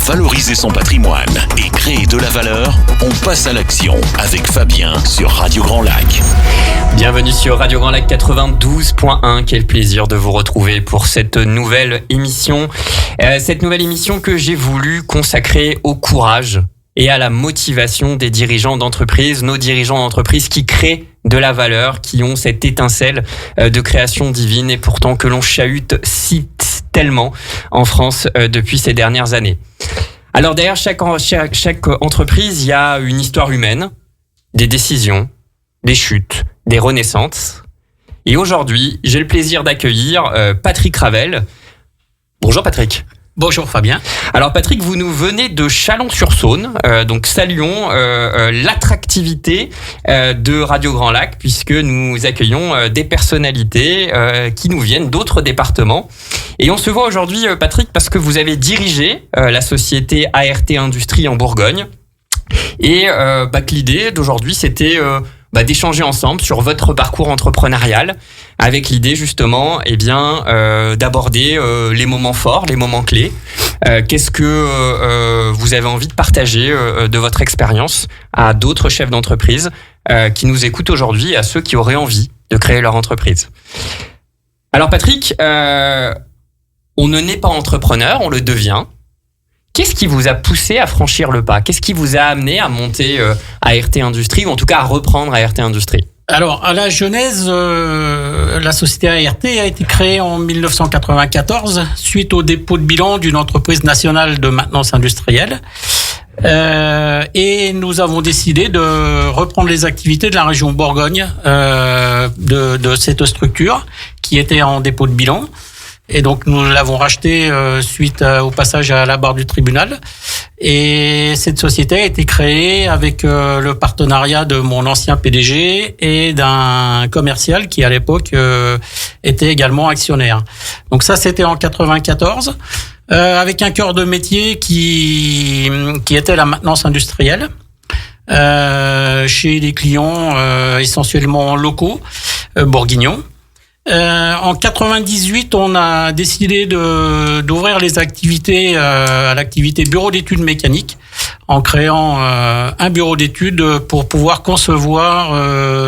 valoriser son patrimoine et créer de la valeur, on passe à l'action avec Fabien sur Radio Grand Lac. Bienvenue sur Radio Grand Lac 92.1. Quel plaisir de vous retrouver pour cette nouvelle émission. Cette nouvelle émission que j'ai voulu consacrer au courage et à la motivation des dirigeants d'entreprise, nos dirigeants d'entreprise qui créent de la valeur, qui ont cette étincelle de création divine et pourtant que l'on chahute si tellement en France depuis ces dernières années. Alors derrière chaque entreprise, il y a une histoire humaine, des décisions, des chutes, des renaissances. Et aujourd'hui, j'ai le plaisir d'accueillir Patrick Ravel. Bonjour Patrick. Bonjour Fabien. Alors Patrick, vous nous venez de Chalon-sur-Saône, donc saluons l'attractivité de Radio Grand Lac puisque nous accueillons des personnalités qui nous viennent d'autres départements. Et on se voit aujourd'hui Patrick parce que vous avez dirigé la société ART Industrie en Bourgogne et que l'idée d'aujourd'hui c'était d'échanger ensemble sur votre parcours entrepreneurial avec l'idée justement d'aborder les moments forts, les moments clés. Qu'est-ce que vous avez envie de partager de votre expérience à d'autres chefs d'entreprise qui nous écoutent aujourd'hui et à ceux qui auraient envie de créer leur entreprise. Alors Patrick, on ne naît pas entrepreneur, on le devient. Qu'est-ce qui vous a poussé à franchir le pas ? Qu'est-ce qui vous a amené à monter ART Industrie ou en tout cas à reprendre ART Industrie ? Alors, à la genèse, la société ART a été créée en 1994 suite au dépôt de bilan d'une entreprise nationale de maintenance industrielle. Et nous avons décidé de reprendre les activités de la région Bourgogne de cette structure qui était en dépôt de bilan. Et donc nous l'avons racheté suite au passage à la barre du tribunal. Et cette société a été créée avec le partenariat de mon ancien PDG et d'un commercial qui à l'époque était également actionnaire. Donc ça c'était en 94 avec un cœur de métier qui était la maintenance industrielle chez des clients essentiellement locaux bourguignons. En 98, on a décidé d'ouvrir les activités à l'activité bureau d'études mécaniques en créant un bureau d'études pour pouvoir concevoir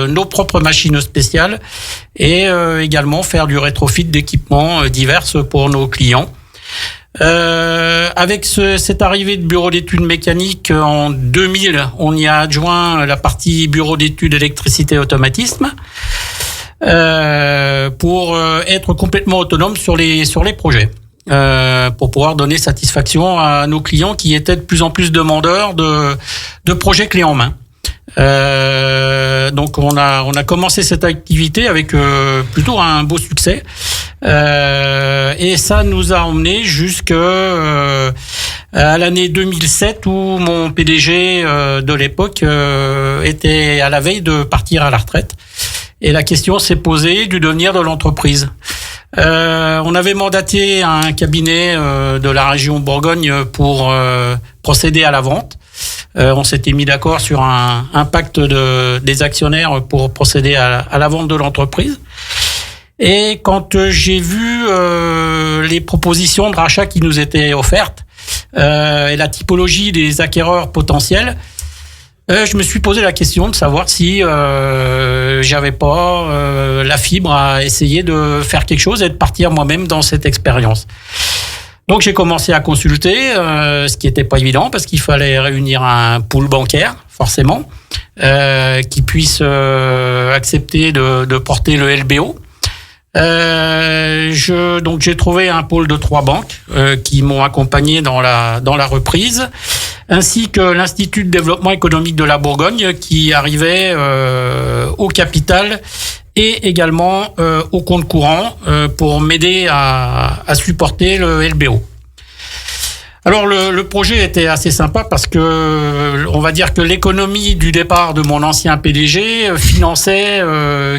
nos propres machines spéciales et également faire du rétrofit d'équipements divers pour nos clients. Avec cette arrivée de bureau d'études mécaniques en 2000, on y a adjoint la partie bureau d'études électricité et automatisme. Pour être complètement autonome sur les projets, pour pouvoir donner satisfaction à nos clients qui étaient de plus en plus demandeurs de projets clés en main. Donc on a commencé cette activité avec plutôt un beau succès, et ça nous a emmené jusqu'à l'année 2007 où mon PDG de l'époque était à la veille de partir à la retraite. Et la question s'est posée du devenir de l'entreprise. On avait mandaté un cabinet de la région Bourgogne pour procéder à la vente. On s'était mis d'accord sur un pacte des actionnaires pour procéder à la vente de l'entreprise. Et quand j'ai vu les propositions de rachat qui nous étaient offertes et la typologie des acquéreurs potentiels, je me suis posé la question de savoir si j'avais pas la fibre à essayer de faire quelque chose et de partir moi-même dans cette expérience. Donc j'ai commencé à consulter, ce qui était pas évident parce qu'il fallait réunir un pool bancaire, forcément, qui puisse accepter de porter le LBO. Donc j'ai trouvé un pôle de 3 banques qui m'ont accompagné dans la reprise, ainsi que l'Institut de développement économique de la Bourgogne qui arrivait au capital et également au compte courant pour m'aider à supporter le LBO. Alors le projet était assez sympa parce que on va dire que l'économie du départ de mon ancien PDG finançait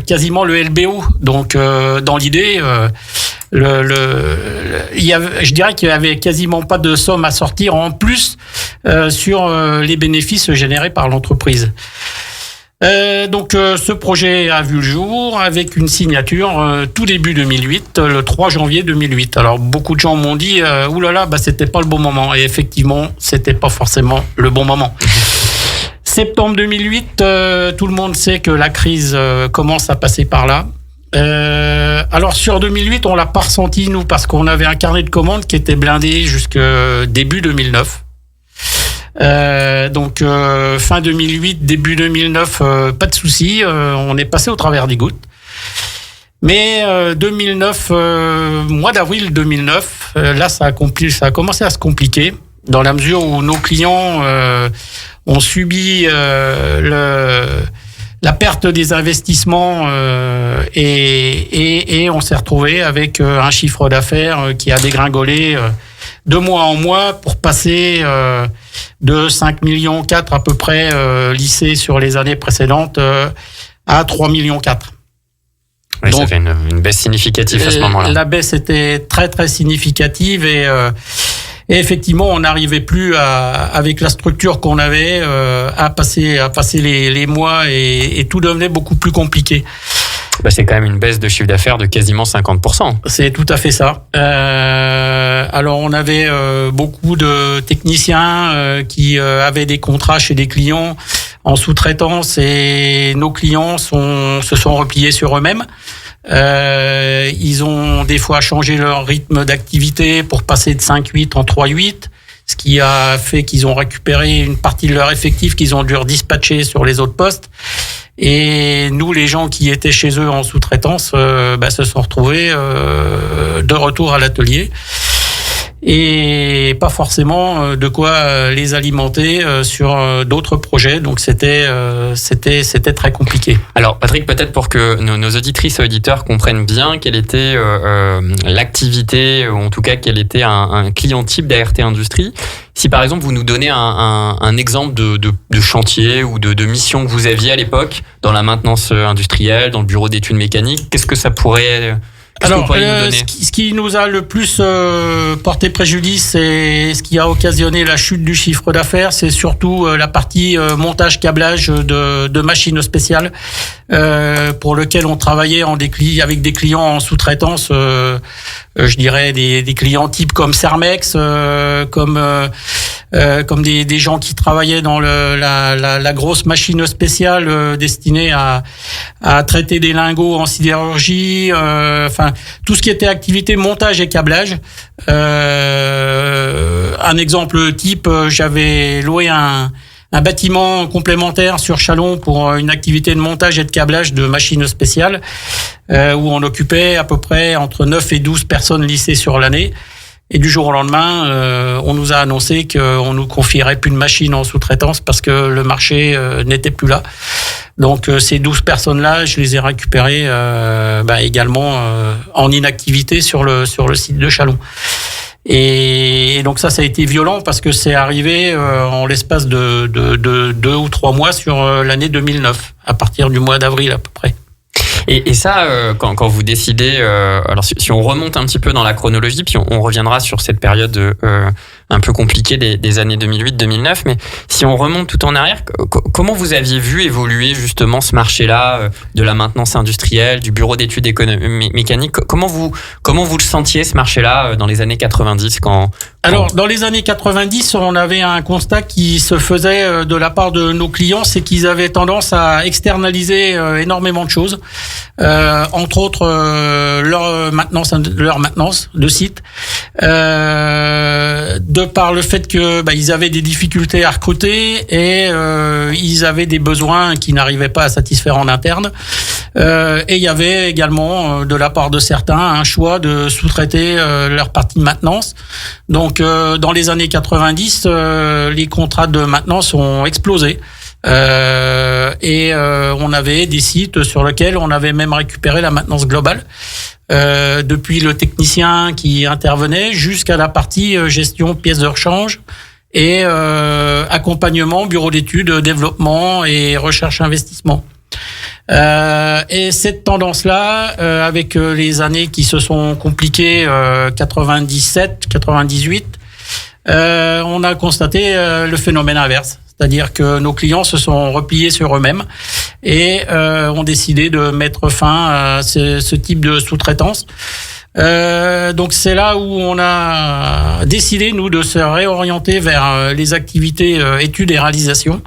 quasiment le LBO. Donc dans l'idée, je dirais qu'il y avait quasiment pas de somme à sortir en plus sur les bénéfices générés par l'entreprise. Donc ce projet a vu le jour avec une signature tout début 2008, le 3 janvier 2008. Alors beaucoup de gens m'ont dit oulala, c'était pas le bon moment. Et effectivement, c'était pas forcément le bon moment. Septembre 2008, tout le monde sait que la crise commence à passer par là. Alors sur 2008, on l'a pas ressenti nous parce qu'on avait un carnet de commandes qui était blindé jusque début 2009. Donc fin 2008, début 2009, pas de souci, on est passé au travers des gouttes. Mais 2009, mois d'avril 2009, là ça a commencé à se compliquer dans la mesure où nos clients ont subi la perte des investissements et on s'est retrouvé avec un chiffre d'affaires qui a dégringolé de mois en mois pour passer de 5,4 millions à peu près lissé sur les années précédentes à 3,4 millions. Oui, donc, ça fait une baisse significative à ce moment-là. La baisse était très très significative et effectivement, on n'arrivait plus avec la structure qu'on avait à passer les mois et tout devenait beaucoup plus compliqué. C'est quand même une baisse de chiffre d'affaires de quasiment 50%. C'est tout à fait ça. Alors on avait beaucoup de techniciens qui avaient des contrats chez des clients en sous-traitance et nos clients se sont repliés sur eux-mêmes. Ils ont des fois changé leur rythme d'activité pour passer de 5-8 en 3-8, ce qui a fait qu'ils ont récupéré une partie de leur effectif qu'ils ont dû redispatcher sur les autres postes. Et nous, les gens qui étaient chez eux en sous-traitance, se sont retrouvés de retour à l'atelier et pas forcément de quoi les alimenter sur d'autres projets. Donc c'était très compliqué. Alors Patrick, peut-être pour que nos auditrices et auditeurs comprennent bien quelle était l'activité, ou en tout cas quel était un client type d'ART Industrie. Si par exemple vous nous donnez un exemple de chantier ou de mission que vous aviez à l'époque dans la maintenance industrielle, dans le bureau d'études mécaniques, qu'est-ce que ça pourrait... Alors, ce qui nous a le plus porté préjudice et ce qui a occasionné la chute du chiffre d'affaires, c'est surtout la partie montage câblage de machines spéciales pour lequel on travaillait avec des clients en sous-traitance. Je dirais des clients type comme Sermex, comme des gens qui travaillaient dans la grosse machine spéciale destinée à traiter des lingots en sidérurgie, tout ce qui était activité montage et câblage. Un exemple type, j'avais loué un bâtiment complémentaire sur Châlons pour une activité de montage et de câblage de machines spéciales où on occupait à peu près entre 9 et 12 personnes lissées sur l'année. Et du jour au lendemain, on nous a annoncé qu'on nous confierait plus de machines en sous-traitance parce que le marché n'était plus là. Donc ces 12 personnes-là, je les ai récupérées également en inactivité sur le site de Châlons. Et donc ça a été violent parce que c'est arrivé en l'espace de 2 ou 3 mois sur l'année 2009, à partir du mois d'avril à peu près. Et ça, quand vous décidez, alors si on remonte un petit peu dans la chronologie, puis on reviendra sur cette période un peu compliquée des années 2008-2009, mais si on remonte tout en arrière, comment vous aviez vu évoluer justement ce marché-là de la maintenance industrielle, du bureau d'études mécaniques? Comment vous le sentiez ce marché-là dans les années 90 Alors, dans les années 90, on avait un constat qui se faisait de la part de nos clients, c'est qu'ils avaient tendance à externaliser énormément de choses, entre autres leur maintenance de site, de par le fait que ils avaient des difficultés à recruter et ils avaient des besoins qu'ils n'arrivaient pas à satisfaire en interne. Et il y avait également de la part de certains un choix de sous-traiter leur partie de maintenance. Donc dans les années 90, les contrats de maintenance ont explosé. Et on avait des sites sur lesquels on avait même récupéré la maintenance globale, depuis le technicien qui intervenait jusqu'à la partie gestion pièces de rechange et accompagnement, bureau d'études, développement et recherche investissement. Et cette tendance-là, avec les années qui se sont compliquées, 97, 98, on a constaté le phénomène inverse. c'est-à-dire que nos clients se sont repliés sur eux-mêmes et ont décidé de mettre fin à ce type de sous-traitance. Donc c'est là où on a décidé, nous, de se réorienter vers les activités études et réalisation,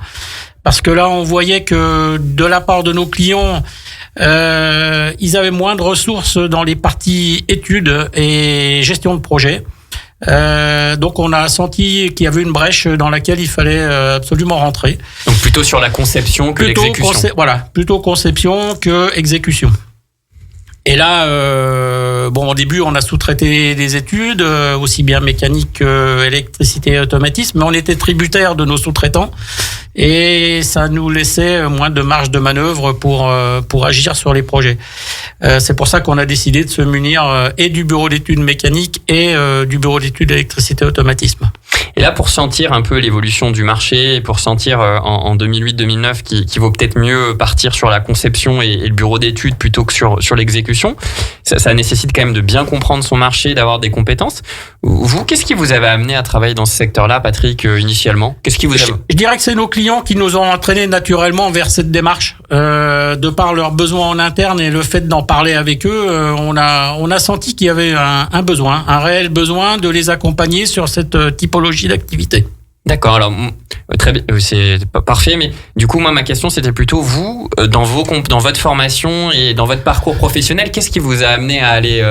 parce que là, on voyait que de la part de nos clients, ils avaient moins de ressources dans les parties études et gestion de projet. Donc on a senti qu'il y avait une brèche dans laquelle il fallait absolument rentrer. Donc plutôt sur la conception que l'exécution. Plutôt conception que exécution. Et là, au début, on a sous-traité des études, aussi bien mécanique qu'électricité et automatisme, mais on était tributaire de nos sous-traitants et ça nous laissait moins de marge de manœuvre pour agir sur les projets. C'est pour ça qu'on a décidé de se munir et du bureau d'études mécanique et du bureau d'études électricité et automatisme. Et là, pour sentir un peu l'évolution du marché, et pour sentir en 2008-2009 qu'il vaut peut-être mieux partir sur la conception et le bureau d'études plutôt que sur l'exécution, ça nécessite quand même de bien comprendre son marché, d'avoir des compétences. Vous, qu'est-ce qui vous avait amené à travailler dans ce secteur-là, Patrick, initialement ? Qu'est-ce qui vous avait... Je dirais que c'est nos clients qui nous ont entraînés naturellement vers cette démarche. De par leurs besoins en interne et le fait d'en parler avec eux, on a senti qu'il y avait un besoin, un réel besoin de les accompagner sur cette typologie d'activité. D'accord, alors très bien, c'est parfait, mais du coup moi ma question c'était plutôt vous dans votre formation et dans votre parcours professionnel, qu'est-ce qui vous a amené à aller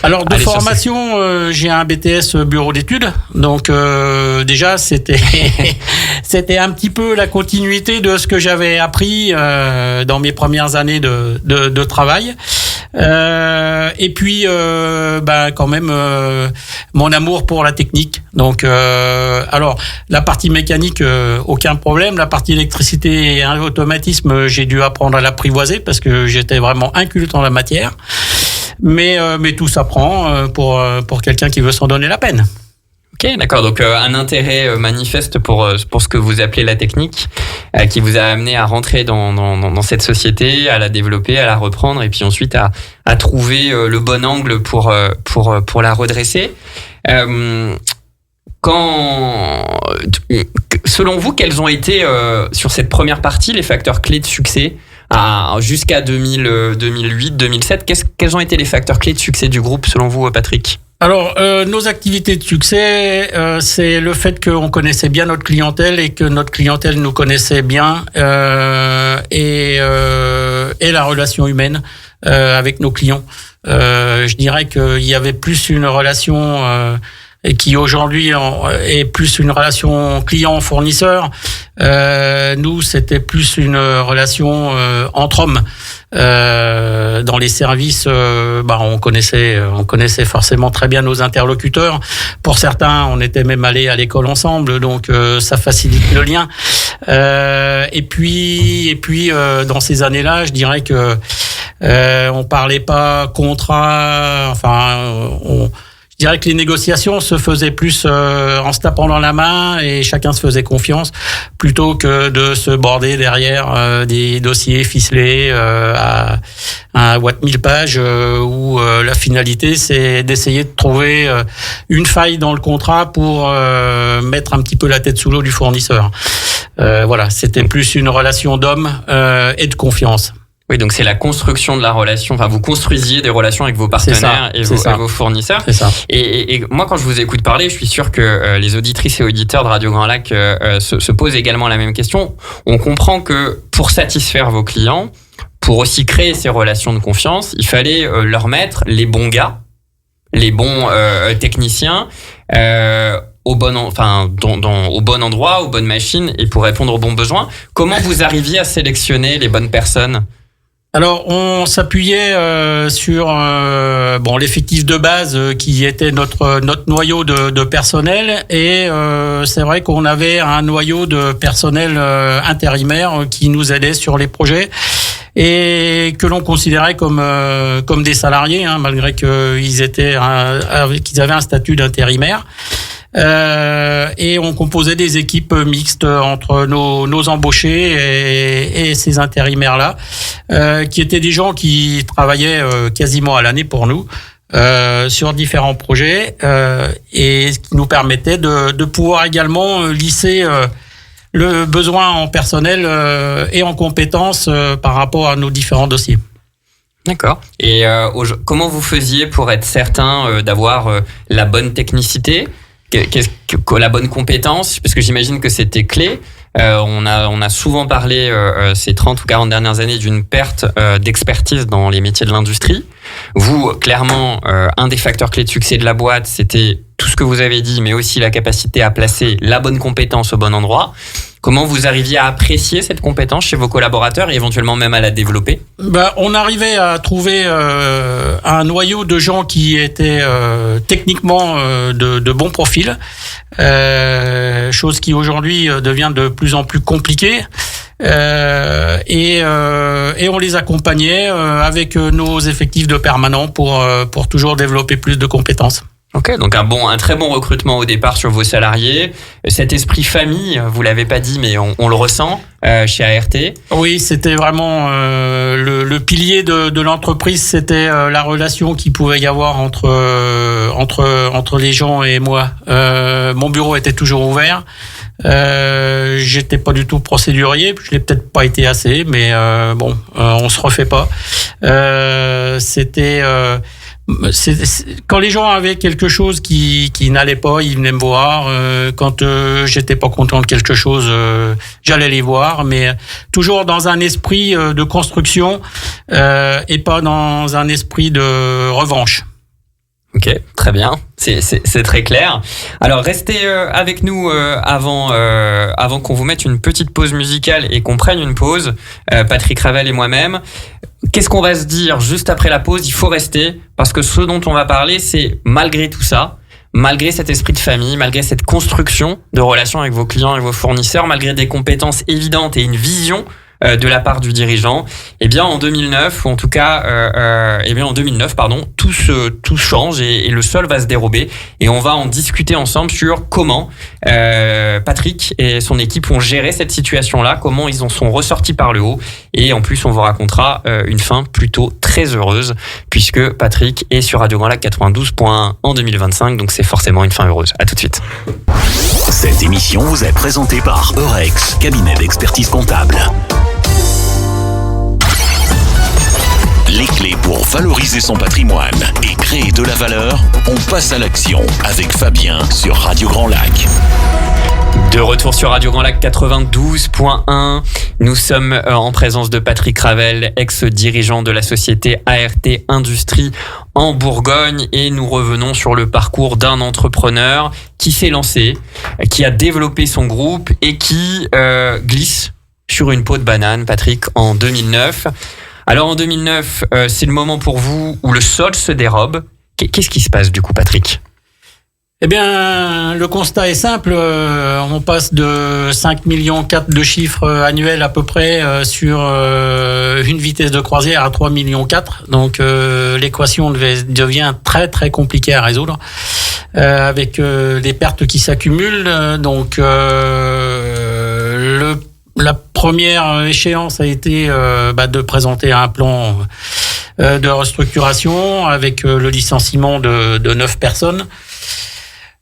Alors de formation, j'ai un BTS bureau d'études, donc déjà c'était c'était un petit peu la continuité de ce que j'avais appris dans mes premières années de travail. Et puis quand même mon amour pour la technique. Donc alors la partie mécanique aucun problème, la partie électricité et automatisme j'ai dû apprendre à l'apprivoiser parce que j'étais vraiment inculte en la matière. Mais tout s'apprend pour quelqu'un qui veut s'en donner la peine. Ok, d'accord. Donc un intérêt manifeste pour ce que vous appelez la technique, qui vous a amené à rentrer dans cette société, à la développer, à la reprendre, et puis ensuite à trouver le bon angle pour la redresser. Selon vous, quels ont été sur cette première partie les facteurs clés de succès jusqu'à 2008-2007 quels ont été les facteurs clés de succès du groupe selon vous, Patrick ? Alors, nos activités de succès, c'est le fait qu'on connaissait bien notre clientèle et que notre clientèle nous connaissait bien et la relation humaine avec nos clients. Je dirais qu'il y avait plus une relation qui aujourd'hui est plus une relation client-fournisseur. Nous, c'était plus une relation entre hommes. Dans les services, on connaissait forcément très bien nos interlocuteurs. Pour certains, on était même allés à l'école ensemble, donc ça facilite le lien. Et puis, dans ces années-là, je dirais que on parlait pas contrat. Je dirais que les négociations se faisaient plus en se tapant dans la main et chacun se faisait confiance plutôt que de se border derrière des dossiers ficelés à Watt 1000 pages où la finalité c'est d'essayer de trouver une faille dans le contrat pour mettre un petit peu la tête sous l'eau du fournisseur. C'était plus une relation d'homme et de confiance. Oui, donc c'est la construction de la relation. Enfin, vous construisiez des relations avec vos partenaires et vos fournisseurs. C'est ça. Et moi, quand je vous écoute parler, je suis sûr que les auditrices et auditeurs de Radio Grand Lac se posent également la même question. On comprend que pour satisfaire vos clients, pour aussi créer ces relations de confiance, il fallait leur mettre les bons gars, les bons techniciens, au bon endroit, aux bonnes machines et pour répondre aux bons besoins. Comment vous arriviez à sélectionner les bonnes personnes ? Alors, on s'appuyait sur l'effectif de base qui était notre noyau de personnel et c'est vrai qu'on avait un noyau de personnel intérimaire qui nous aidait sur les projets et que l'on considérait comme des salariés, malgré qu'ils avaient un statut d'intérimaire. Et on composait des équipes mixtes entre nos embauchés et ces intérimaires-là, qui étaient des gens qui travaillaient quasiment à l'année pour nous sur différents projets et ce qui nous permettait de pouvoir également lisser le besoin en personnel et en compétences par rapport à nos différents dossiers. D'accord. Et comment vous faisiez pour être certain d'avoir la bonne technicité, la bonne compétence? Parce que j'imagine que c'était clé. On a souvent parlé ces 30 ou 40 dernières années d'une perte d'expertise dans les métiers de l'industrie. Vous, clairement, un des facteurs clés de succès de la boîte, c'était tout ce que vous avez dit, mais aussi la capacité à placer la bonne compétence au bon endroit. Comment vous arriviez à apprécier cette compétence chez vos collaborateurs et éventuellement même à la développer? On arrivait à trouver un noyau de gens qui étaient techniquement de bons profils, chose qui aujourd'hui devient de plus en plus compliquée. Et on les accompagnait avec nos effectifs de permanents pour toujours développer plus de compétences. Ok, donc un très bon recrutement au départ sur vos salariés. Cet esprit famille, vous l'avez pas dit, mais on le ressent chez ART. Oui, c'était vraiment le pilier de l'entreprise. C'était la relation qu'il pouvait y avoir entre les gens et moi. Mon bureau était toujours ouvert. J'étais pas du tout procédurier, je l'ai peut-être pas été assez, mais on se refait pas. Quand les gens avaient quelque chose qui n'allait pas, ils venaient me voir. Quand j'étais pas content de quelque chose, j'allais les voir, mais toujours dans un esprit de construction et pas dans un esprit de revanche. Ok, très bien, c'est très clair. Alors restez avec nous avant qu'on vous mette une petite pause musicale et qu'on prenne une pause, Patrick Ravel et moi-même. Qu'est-ce qu'on va se dire juste après la pause? Il faut rester, parce que ce dont on va parler, c'est malgré tout ça, malgré cet esprit de famille, malgré cette construction de relations avec vos clients et vos fournisseurs, malgré des compétences évidentes et une vision de la part du dirigeant, eh bien en 2009, ou en tout cas, en 2009, tout change et le sol va se dérober et on va en discuter ensemble sur comment Patrick et son équipe ont géré cette situation-là, comment ils en sont ressortis par le haut et en plus on vous racontera une fin plutôt très heureuse puisque Patrick est sur Radio Grand Lac 92.1 en 2025, donc c'est forcément une fin heureuse. À tout de suite. Cette émission vous est présentée par Eurex, cabinet d'expertise comptable. Les clés pour valoriser son patrimoine et créer de la valeur, on passe à l'action avec Fabien sur Radio Grand Lac. De retour sur Radio Grand Lac 92.1, nous sommes en présence de Patrick Ravel, ex-dirigeant de la société ART Industrie en Bourgogne et nous revenons sur le parcours d'un entrepreneur qui s'est lancé, qui a développé son groupe et qui glisse sur une peau de banane, Patrick, en 2009. Alors en 2009, c'est le moment pour vous où le sol se dérobe. Qu'est-ce qui se passe du coup, Patrick ? Eh bien, le constat est simple. On passe de 5,4 millions de chiffres annuels à peu près sur une vitesse de croisière à 3,4 millions. Donc l'équation devient très très compliquée à résoudre avec des pertes qui s'accumulent. Donc la première échéance a été de présenter un plan de restructuration avec le licenciement de 9 personnes.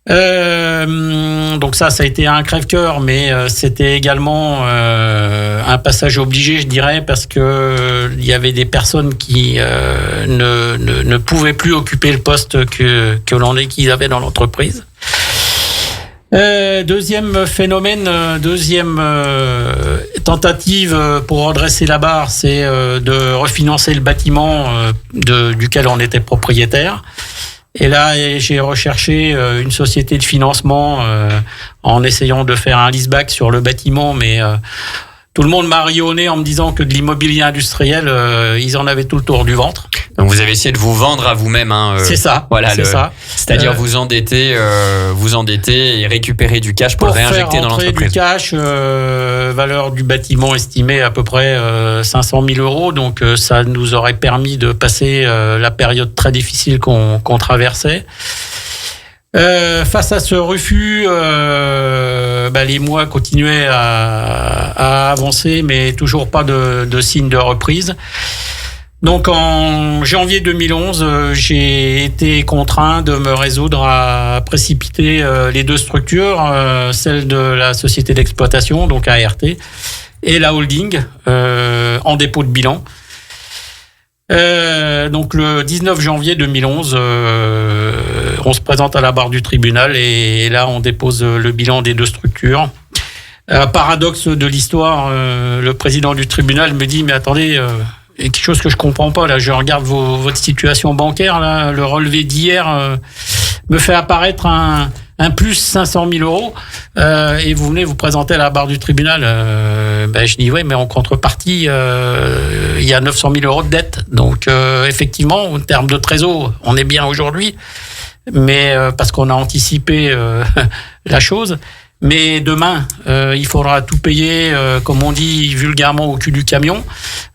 Donc ça a été un crève-cœur, mais c'était également un passage obligé, je dirais, parce que il y avait des personnes qui ne pouvaient plus occuper le poste qu'ils avaient dans l'entreprise. Deuxième phénomène, deuxième tentative pour redresser la barre, c'est de refinancer le bâtiment duquel on était propriétaire. Et là, j'ai recherché une société de financement en essayant de faire un leaseback sur le bâtiment, mais tout le monde m'a ri au nez en me disant que de l'immobilier industriel, ils en avaient tout le tour du ventre. Donc vous avez essayé de vous vendre à vous-même. C'est ça. Voilà, c'est ça. C'est-à-dire vous endetter et récupérer du cash pour le réinjecter dans l'entreprise. Du cash, valeur du bâtiment estimée à peu près 500 000 euros. Donc ça nous aurait permis de passer la période très difficile qu'on traversait. Face à ce refus, les mois continuaient à avancer, mais toujours pas de signe de reprise. Donc en janvier 2011, j'ai été contraint de me résoudre à précipiter les deux structures, celle de la société d'exploitation, donc ART, et la holding en dépôt de bilan. Donc le 19 janvier 2011, on se présente à la barre du tribunal et là on dépose le bilan des deux structures. Paradoxe de l'histoire, le président du tribunal me dit « Mais attendez, et quelque chose que je comprends pas, là, je regarde votre situation bancaire, là, le relevé d'hier me fait apparaître un plus 500 000 euros, et vous venez vous présenter à la barre du tribunal. Je dis oui, mais en contrepartie, il y a 900 000 euros de dette. Donc, effectivement, en termes de trésor, on est bien aujourd'hui, mais parce qu'on a anticipé la chose. Mais demain, il faudra tout payer, comme on dit vulgairement, au cul du camion.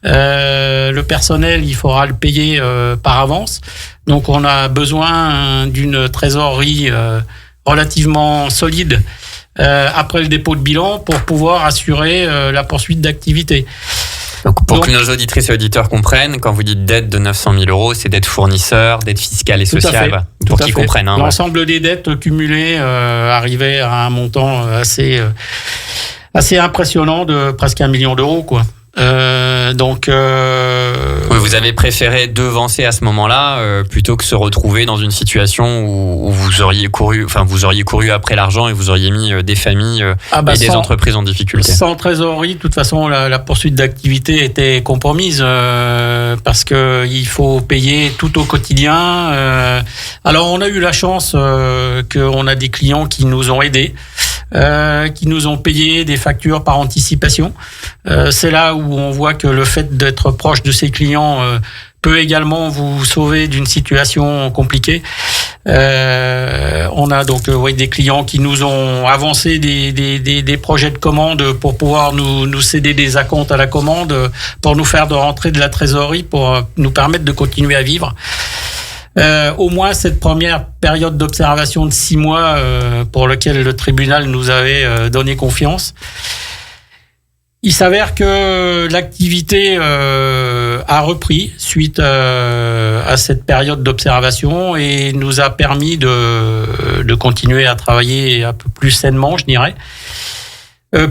Le personnel, il faudra le payer par avance. Donc, on a besoin d'une trésorerie relativement solide après le dépôt de bilan pour pouvoir assurer la poursuite d'activité. Donc, pour que nos auditrices et auditeurs comprennent, quand vous dites dette de 900 000 euros, c'est dette fournisseur, dette fiscale et sociale, pour qu'ils comprennent. Hein, l'ensemble des dettes cumulées arrivait à un montant assez impressionnant de presque 1 million d'euros, quoi. Oui, vous avez préféré devancer à ce moment-là plutôt que se retrouver dans une situation où vous auriez couru après l'argent et vous auriez mis des familles et des entreprises en difficulté. Sans trésorerie, de toute façon, la poursuite d'activité était compromise parce que il faut payer tout au quotidien. Alors, on a eu la chance qu'on a des clients qui nous ont aidés. Qui nous ont payé des factures par anticipation. C'est là où on voit que le fait d'être proche de ses clients peut également vous sauver d'une situation compliquée. On a donc des clients qui nous ont avancé des projets de commande pour pouvoir nous céder des acomptes à la commande, pour nous faire de rentrer de la trésorerie, pour nous permettre de continuer à vivre. Au moins cette première période d'observation de 6 mois pour lequel le tribunal nous avait donné confiance. Il s'avère que l'activité a repris suite à cette période d'observation et nous a permis de continuer à travailler un peu plus sainement, je dirais,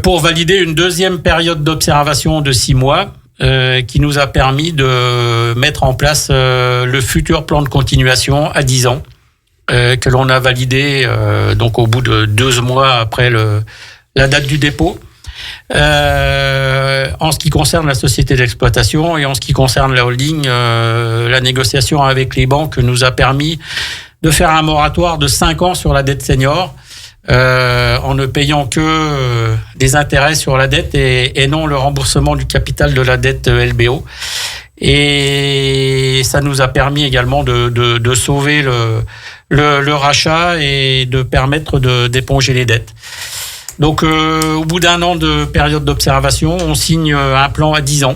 pour valider une deuxième période d'observation de 6 mois. Qui nous a permis de mettre en place le futur plan de continuation à 10 ans, que l'on a validé donc au bout de 12 mois après la date du dépôt. En ce qui concerne la société d'exploitation et en ce qui concerne la holding, la négociation avec les banques nous a permis de faire un moratoire de 5 ans sur la dette senior, en ne payant que des intérêts sur la dette et non le remboursement du capital de la dette LBO. Et ça nous a permis également de sauver le rachat et de permettre d'éponger les dettes. Donc, au bout d'un an de période d'observation, on signe un plan à 10 ans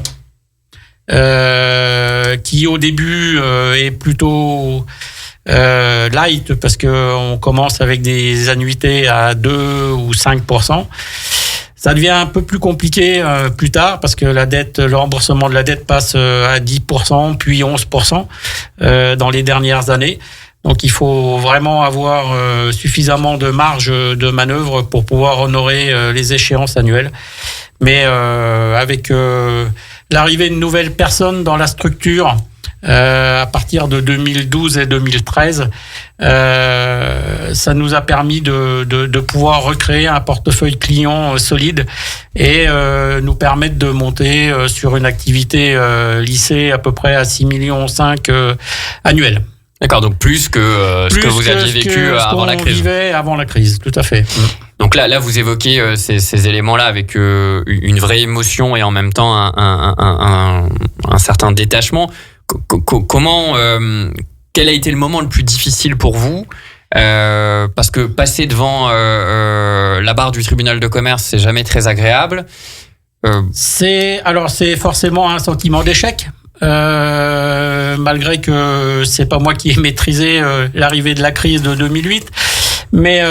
qui, au début, est plutôt light parce que on commence avec des annuités à 2 ou 5%. Ça devient un peu plus compliqué plus tard parce que le remboursement de la dette passe à 10% puis 11% dans les dernières années. Donc il faut vraiment avoir suffisamment de marge de manœuvre pour pouvoir honorer les échéances annuelles. Mais avec l'arrivée de nouvelles personnes dans la structure, à partir de 2012 et 2013, ça nous a permis de pouvoir recréer un portefeuille client solide et nous permettre de monter sur une activité lissée à peu près à 6,5 millions annuels. D'accord, donc plus que ce que vous aviez vécu avant la crise. Vivait avant la crise, tout à fait. Donc là vous évoquez ces éléments-là avec une vraie émotion et en même temps un certain détachement. Comment, quel a été le moment le plus difficile pour vous parce que passer devant la barre du tribunal de commerce, c'est jamais très agréable. C'est forcément un sentiment d'échec. Malgré que c'est pas moi qui ai maîtrisé l'arrivée de la crise de 2008, mais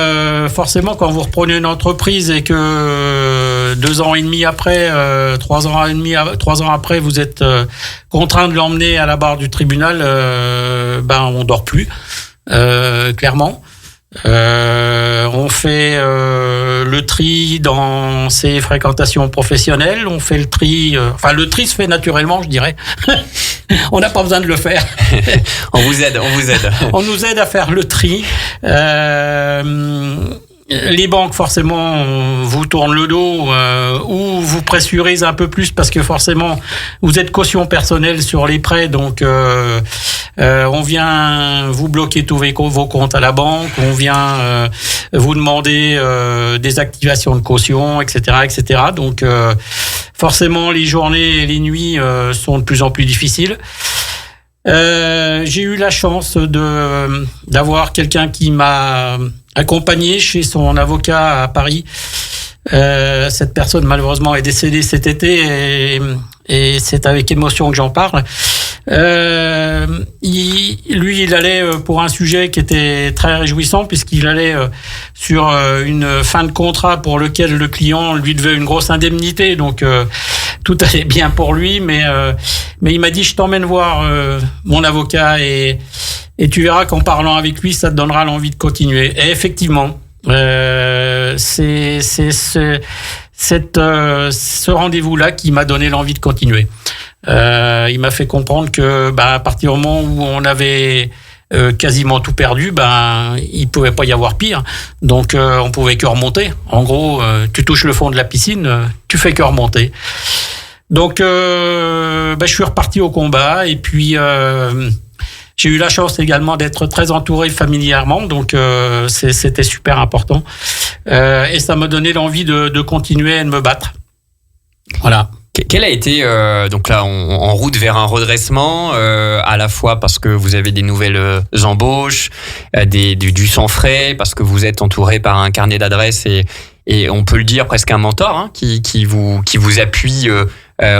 forcément quand vous reprenez une entreprise et que 2 ans et demi après, 3 ans après, vous êtes contraint de l'emmener à la barre du tribunal, on dort plus, clairement. On fait le tri dans ses fréquentations professionnelles. On fait le tri. Le tri se fait naturellement, je dirais. On n'a pas besoin de le faire. On vous aide. On nous aide à faire le tri. Les banques, forcément, vous tournent le dos ou vous pressurisent un peu plus parce que forcément, vous êtes caution personnelle sur les prêts. Donc, on vient vous bloquer tous vos comptes à la banque. On vient vous demander des activations de caution, etc., etc. Donc, forcément, les journées et les nuits sont de plus en plus difficiles. J'ai eu la chance d'avoir quelqu'un qui m'a accompagné chez son avocat à Paris. Cette personne malheureusement est décédée cet été et c'est avec émotion que j'en parle. Il allait pour un sujet qui était très réjouissant puisqu'il allait sur une fin de contrat pour lequel le client lui devait une grosse indemnité, donc tout allait bien pour lui, mais il m'a dit je t'emmène voir mon avocat et tu verras qu'en parlant avec lui ça te donnera l'envie de continuer. Et effectivement, c'est ce rendez-vous-là qui m'a donné l'envie de continuer. Il m'a fait comprendre que à partir du moment où on avait quasiment tout perdu, il pouvait pas y avoir pire. Donc on pouvait que remonter. En gros, tu touches le fond de la piscine, tu fais que remonter. Donc je suis reparti au combat et puis j'ai eu la chance également d'être très entouré familièrement, donc c'était super important. Et ça m'a donné l'envie de continuer et de me battre. Voilà. Quel a été, donc là, en route vers un redressement, à la fois parce que vous avez des nouvelles embauches, du sang frais, parce que vous êtes entouré par un carnet d'adresses et on peut le dire presque un mentor qui vous appuie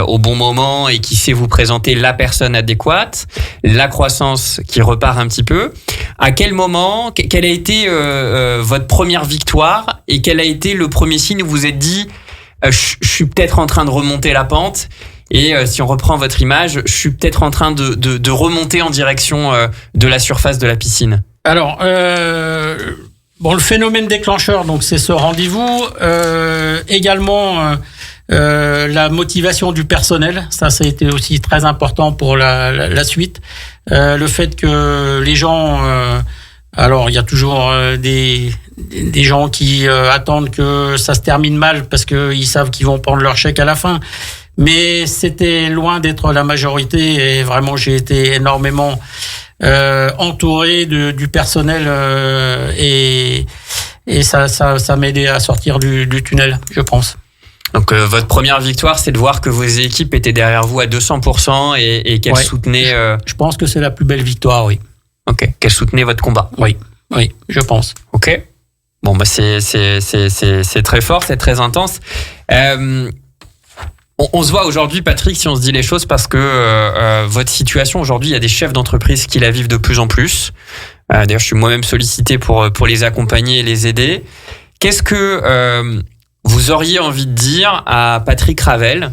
au bon moment et qui sait vous présenter la personne adéquate, la croissance qui repart un petit peu. À quel moment, quelle a été votre première victoire et quel a été le premier signe où vous vous êtes dit je suis peut-être en train de remonter la pente et si on reprend votre image, je suis peut-être en train de remonter en direction de la surface de la piscine. Alors, le phénomène déclencheur, donc c'est ce rendez-vous. Également, la motivation du personnel, ça a été aussi très important pour la suite. Le fait que les gens, alors il y a toujours des gens qui attendent que ça se termine mal parce que ils savent qu'ils vont prendre leur chèque à la fin. Mais c'était loin d'être la majorité et vraiment j'ai été énormément entouré du personnel et ça m'a aidé à sortir du tunnel, je pense. Donc votre première victoire, c'est de voir que vos équipes étaient derrière vous à 200% et qu'elles soutenaient... Je pense que c'est la plus belle victoire, oui. Ok, qu'elles soutenaient votre combat. Oui, je pense. Ok. Bon, c'est très fort, c'est très intense. On se voit aujourd'hui, Patrick, si on se dit les choses, parce que votre situation aujourd'hui, il y a des chefs d'entreprise qui la vivent de plus en plus. D'ailleurs, je suis moi-même sollicité pour les accompagner et les aider. Qu'est-ce que vous auriez envie de dire à Patrick Ravel?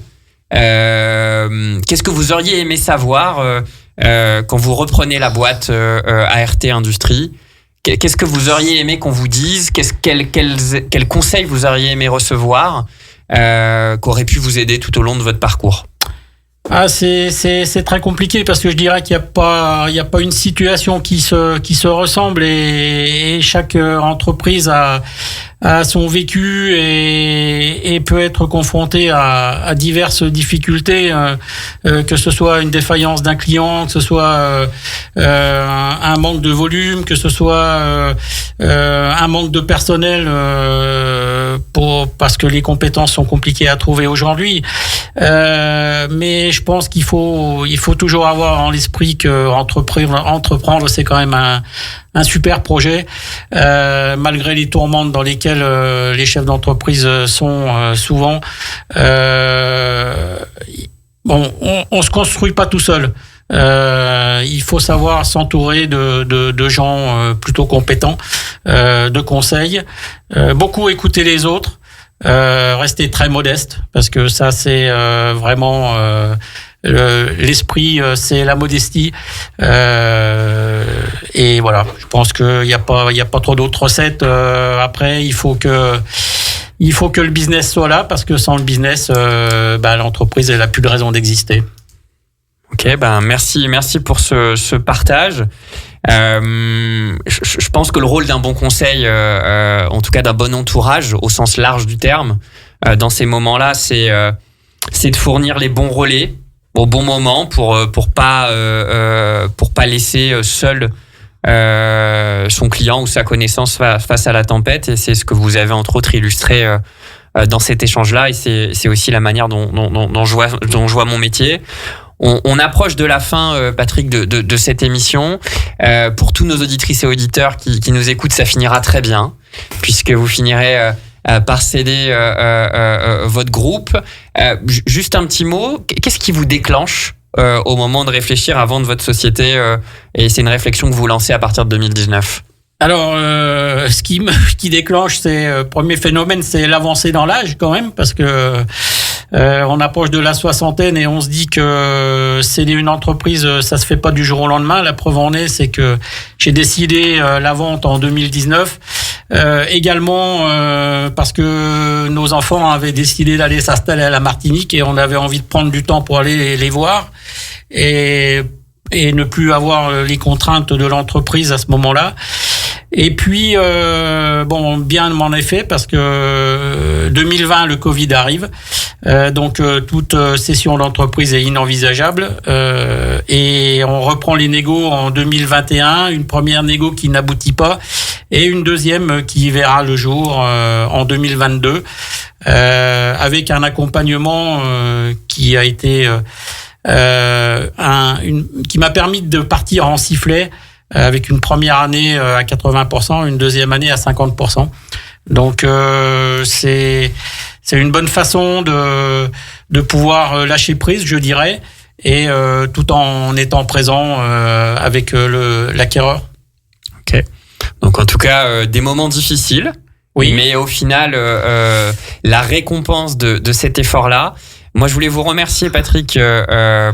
Qu'est-ce que vous auriez aimé savoir quand vous reprenez la boîte ART Industrie? Qu'est-ce que vous auriez aimé qu'on vous dise? Quels conseils vous auriez aimé recevoir qu'aurait pu vous aider tout au long de votre parcours? C'est très compliqué parce que je dirais qu'il y a pas une situation qui se ressemble et chaque entreprise a son vécu et peut être confrontée à diverses difficultés, que ce soit une défaillance d'un client, que ce soit un manque de volume, que ce soit un manque de personnel parce que les compétences sont compliquées à trouver aujourd'hui. Mais je pense qu'il faut toujours avoir en l'esprit que entreprendre c'est quand même un super projet, malgré les tourmentes dans lesquelles les chefs d'entreprise sont souvent. On se construit pas tout seul. Il faut savoir s'entourer de gens plutôt compétents, de conseils, beaucoup écouter les autres. rester très modeste, parce que ça c'est vraiment l'esprit, c'est la modestie. Et voilà, je pense qu'il y a pas trop d'autres recettes. Après, il faut que le business soit là, parce que sans le business, l'entreprise elle a plus de raison d'exister. Ok, merci pour ce partage. Je pense que le rôle d'un bon conseil, en tout cas d'un bon entourage au sens large du terme, dans ces moments-là, c'est de fournir les bons relais au bon moment pour pas laisser seul son client ou sa connaissance face à la tempête. Et c'est ce que vous avez entre autres illustré dans cet échange-là. Et c'est aussi la manière dont je vois mon métier. On approche de la fin, Patrick, de cette émission. Pour tous nos auditrices et auditeurs qui nous écoutent, ça finira très bien, puisque vous finirez par céder votre groupe. Juste un petit mot, qu'est-ce qui vous déclenche au moment de réfléchir à vendre votre société, et c'est une réflexion que vous lancez à partir de 2019? Alors, ce qui déclenche, premier phénomène, c'est l'avancée dans l'âge quand même, parce que on approche de la soixantaine et on se dit que c'est une entreprise, ça se fait pas du jour au lendemain. La preuve en est, c'est que j'ai décidé la vente en 2019. Également parce que nos enfants avaient décidé d'aller s'installer à la Martinique et on avait envie de prendre du temps pour aller les voir et ne plus avoir les contraintes de l'entreprise à ce moment-là. Et puis bien m'en est fait, parce que 2020 le Covid arrive, donc toute cession d'entreprise est inenvisageable, et on reprend les négos en 2021, une première négo qui n'aboutit pas et une deuxième qui verra le jour en 2022, avec un accompagnement qui a été qui m'a permis de partir en sifflet, avec une première année à 80%, une deuxième année à 50%. Donc c'est une bonne façon de pouvoir lâcher prise, je dirais, et tout en étant présent avec l'acquéreur. Ok. Donc en tout cas, des moments difficiles. Oui. Mais au final, la récompense de cet effort-là. Moi, je voulais vous remercier, Patrick,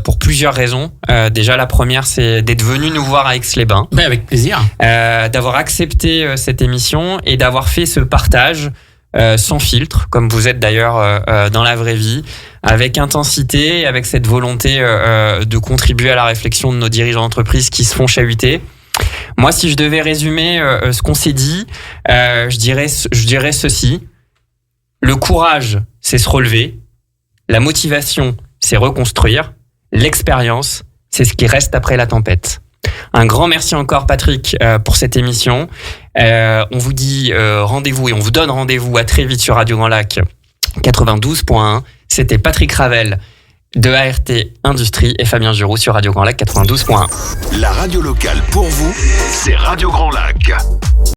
pour plusieurs raisons. Déjà, la première, c'est d'être venu nous voir à Aix-les-Bains. Avec plaisir. D'avoir accepté cette émission et d'avoir fait ce partage sans filtre, comme vous êtes d'ailleurs dans la vraie vie, avec intensité, avec cette volonté de contribuer à la réflexion de nos dirigeants d'entreprise qui se font chahuter. Moi, si je devais résumer ce qu'on s'est dit, je dirais ceci. Le courage, c'est se relever. La motivation, c'est reconstruire. L'expérience, c'est ce qui reste après la tempête. Un grand merci encore, Patrick, pour cette émission. On vous dit rendez-vous et on vous donne rendez-vous à très vite sur Radio Grand Lac 92.1. C'était Patrick Ravel de ART Industrie et Fabien Giroux sur Radio Grand Lac 92.1. La radio locale pour vous, c'est Radio Grand Lac.